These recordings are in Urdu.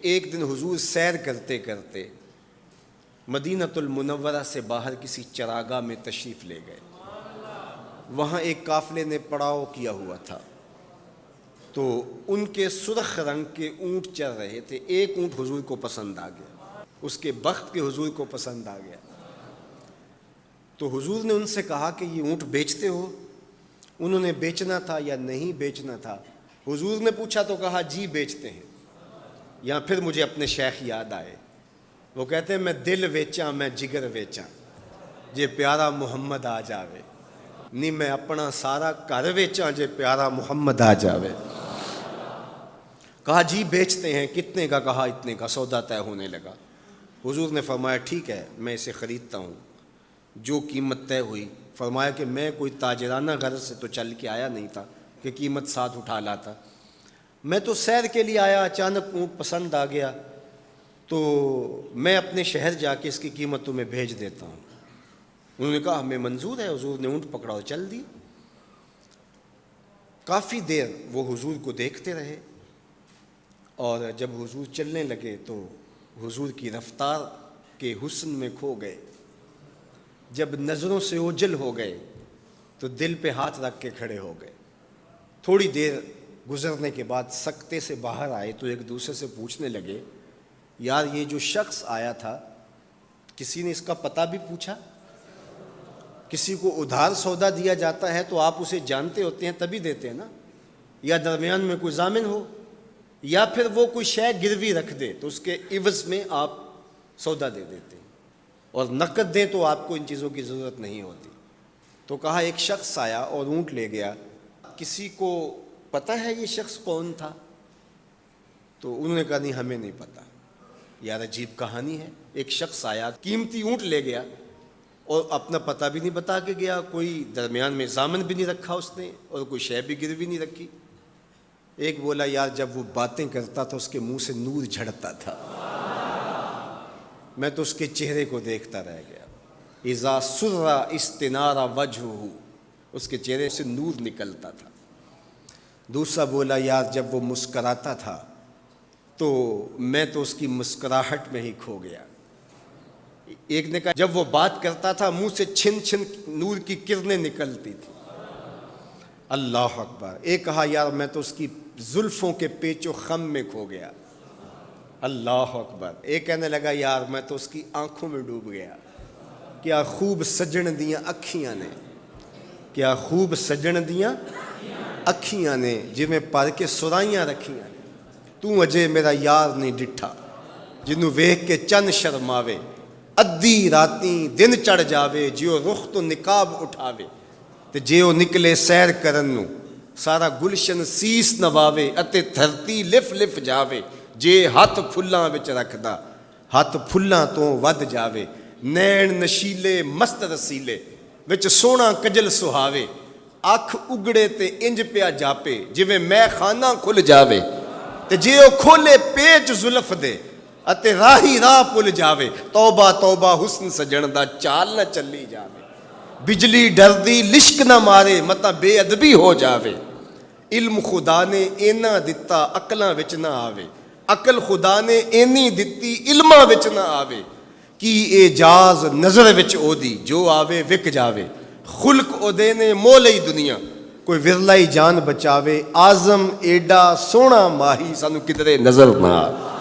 ایک دن حضور سیر کرتے کرتے مدینۃ المنورہ سے باہر کسی چراگاہ میں تشریف لے گئے. وہاں ایک قافلے نے پڑاؤ کیا ہوا تھا، تو ان کے سرخ رنگ کے اونٹ چل رہے تھے. ایک اونٹ حضور کو پسند آ گیا، اس کے بخت کے حضور کو پسند آ گیا. تو حضور نے ان سے کہا کہ یہ اونٹ بیچتے ہو؟ انہوں نے بیچنا تھا یا نہیں بیچنا تھا. حضور نے پوچھا تو کہا جی بیچتے ہیں. یا پھر مجھے اپنے شیخ یاد آئے، وہ کہتے ہیں میں دل ویچاں میں جگر ویچاں جے پیارا محمد آ جاوے، نہیں میں اپنا سارا گھر ویچاں جے پیارا محمد آ جاوے. کہا جی بیچتے ہیں. کتنے کا؟ کہا اتنے کا. سودا طے ہونے لگا. حضور نے فرمایا ٹھیک ہے میں اسے خریدتا ہوں. جو قیمت طے ہوئی، فرمایا کہ میں کوئی تاجرانہ غرض سے تو چل کے آیا نہیں تھا کہ قیمت ساتھ اٹھا لاتا. میں تو سیر کے لیے آیا، اچانک اونٹ پسند آ گیا تو میں اپنے شہر جا کے اس کی قیمت تمہیں بھیج دیتا ہوں. انہوں نے کہا ہمیں منظور ہے. حضور نے اونٹ پکڑا اور چل دی. کافی دیر وہ حضور کو دیکھتے رہے، اور جب حضور چلنے لگے تو حضور کی رفتار کے حسن میں کھو گئے. جب نظروں سے اوجھل ہو گئے تو دل پہ ہاتھ رکھ کے کھڑے ہو گئے. تھوڑی دیر گزرنے کے بعد سکتے سے باہر آئے تو ایک دوسرے سے پوچھنے لگے یار یہ جو شخص آیا تھا کسی نے اس کا پتہ بھی پوچھا؟ کسی کو ادھار سودا دیا جاتا ہے تو آپ اسے جانتے ہوتے ہیں تبھی دیتے ہیں نا، یا درمیان میں کوئی ضامن ہو، یا پھر وہ کوئی شے گروی رکھ دے تو اس کے عوض میں آپ سودا دے دیتے ہیں، اور نقد دیں تو آپ کو ان چیزوں کی ضرورت نہیں ہوتی. تو کہا ایک شخص آیا اور اونٹ لے گیا، کسی کو پتہ ہے یہ شخص کون تھا؟ تو انہوں نے کہا نہیں ہمیں نہیں پتہ. یار عجیب کہانی ہے، ایک شخص آیا قیمتی اونٹ لے گیا اور اپنا پتہ بھی نہیں بتا کے گیا، کوئی درمیان میں ضامن بھی نہیں رکھا اس نے، اور کوئی شے بھی گروی نہیں رکھی. ایک بولا یار جب وہ باتیں کرتا تھا اس کے منہ سے نور جھڑتا تھا، میں تو اس کے چہرے کو دیکھتا رہ گیا. اذا سر استنار وجہہ، اس کے چہرے سے نور نکلتا تھا. دوسرا بولا یار جب وہ مسکراتا تھا تو میں تو اس کی مسکراہٹ میں ہی کھو گیا. ایک نے کہا جب وہ بات کرتا تھا منہ سے چھن چھن نور کی کرنیں نکلتی تھی. اللہ اکبر. ایک کہا یار میں تو اس کی زلفوں کے پیچ و خم میں کھو گیا. اللہ اکبر. ایک کہنے لگا یار میں تو اس کی آنکھوں میں ڈوب گیا. کیا خوب سجن دیاں اکھیاں نے، کیا خوب سجن دیاں اکھیاں نے جویں پر کے سرائیاں رکھیاں نے. تو اجے میرا یار نہیں ڈٹھا جنوں ویکھ کے چن شرماوے. ادھی راتیں دن چڑھ جاوے جیو رخ تو نقاب اٹھاوے. تے جے او نکلے سیر کرن نوں سارا گلشن سیس نواوے اتے دھرتی لف لف جاوے. جے ہاتھ پھلاں وچ رکھدا ہاتھ پھلاں تو ود جاوے. نین نشیلے مست رسیلے وچ سونا کجل سہاوے. اکھ اگڑے تے انج پیا جاپے جویں میں خانہ کھل جاوے. تے جے او کھولے پیچ زلف دے اتے راہی راہ پل جاوے. توبہ توبہ حسن سجن دا چال نہ چلی جاوے. بجلی ڈردی لشک نہ مارے متا بے ادبی ہو جاوے. علم خدا نے اینا دتا عقلاں وچ نہ آوے. عقل خدا نے اینی دتی علماں وچ نہ آوے. کی اعجاز نظر وچ او دی جو آوے وک جاوے. خلق او دے نے مولئی دنیا کوئی ورلائی جان بچاوے. آزم ایڈا سونا ماہی سانو کدرے نظر نہ آوے.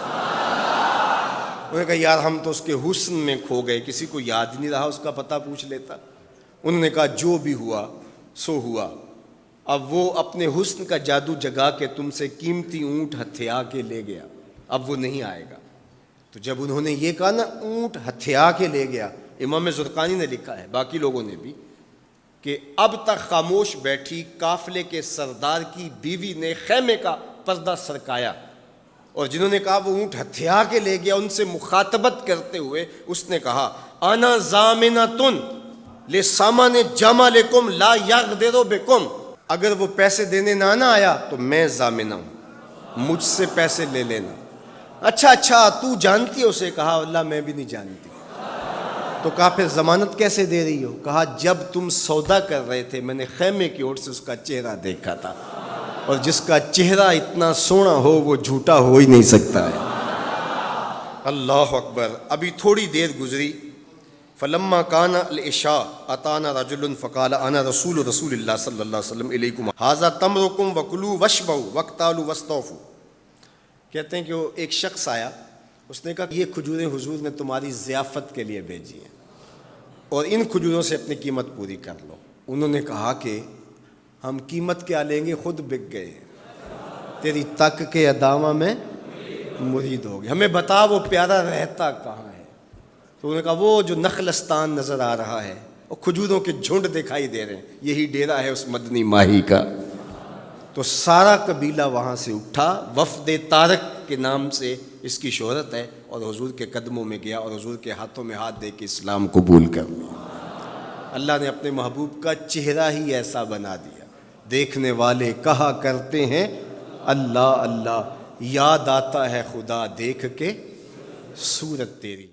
انہوں نے کہا یار ہم تو اس کے حسن میں کھو گئے، کسی کو یاد ہی نہیں رہا اس کا پتہ پوچھ لیتا. انہوں نے کہا جو بھی ہوا سو ہوا. اب وہ اپنے حسن کا جادو جگا کے تم سے قیمتی اونٹ ہتھیا کے لے گیا، اب وہ نہیں آئے گا. تو جب انہوں نے یہ کہا نا اونٹ ہتھیا کے لے گیا، امام زرقانی نے لکھا ہے باقی لوگوں نے بھی کہ اب تک خاموش بیٹھی قافلے کے سردار کی بیوی نے خیمے کا پردہ سرکایا، اور جنہوں نے کہا وہ اونٹ ہتھیا کے لے گیا ان سے مخاطبت کرتے ہوئے اس نے کہا انا ضامنۃ لسامان جمالکم لا یغدر بکم. اگر وہ پیسے دینے نہ آیا تو میں ضامنہ ہوں، مجھ سے پیسے لے لینا. اچھا تو جانتی ہے اسے؟ کہا اللہ میں بھی نہیں جانتی. تو کہا پھر ضمانت کیسے دے رہی ہو؟ کہا جب تم سودا کر رہے تھے میں نے خیمے کی اوٹ سے اس کا چہرہ دیکھا تھا، اور جس کا چہرہ اتنا سونا ہو وہ جھوٹا ہو ہی نہیں سکتا ہے. اللہ اکبر. ابھی تھوڑی دیر گزری. فلما کان العشاء اتانا رجل فقال انا رسول اللہ صلی اللہ علیہ وسلم الیکم ھذا تمرکم وکلوا واشبعوا واقتالوا واستوفوا. کہتے ہیں کہ وہ ایک شخص آیا, اس نے کہا یہ کھجوریں حضور نے تمہاری ضیافت کے لیے بھیجی ہیں اور ان کھجوروں سے اپنی قیمت پوری کر لو. انہوں نے کہا کہ ہم قیمت کیا لیں گے, خود بک گئے, تیری تک کے ادامہ میں مرید ہو گئے, ہمیں بتا وہ پیارا رہتا کہاں ہے. تو انہوں نے کہا وہ جو نخلستان نظر آ رہا ہے, اور کھجوروں کے جھنڈ دکھائی دے رہے ہیں, یہی ڈیرا ہے اس مدنی ماہی کا. تو سارا قبیلہ وہاں سے اٹھا, وفد طارق کے نام سے اس کی شہرت ہے, اور حضور کے قدموں میں گیا اور حضور کے ہاتھوں میں ہاتھ دے کے اسلام قبول کر لیا. اللہ نے اپنے محبوب کا چہرہ ہی ایسا بنا دیا, دیکھنے والے کہا کرتے ہیں اللہ اللہ, یاد آتا ہے خدا دیکھ کے صورت تیری.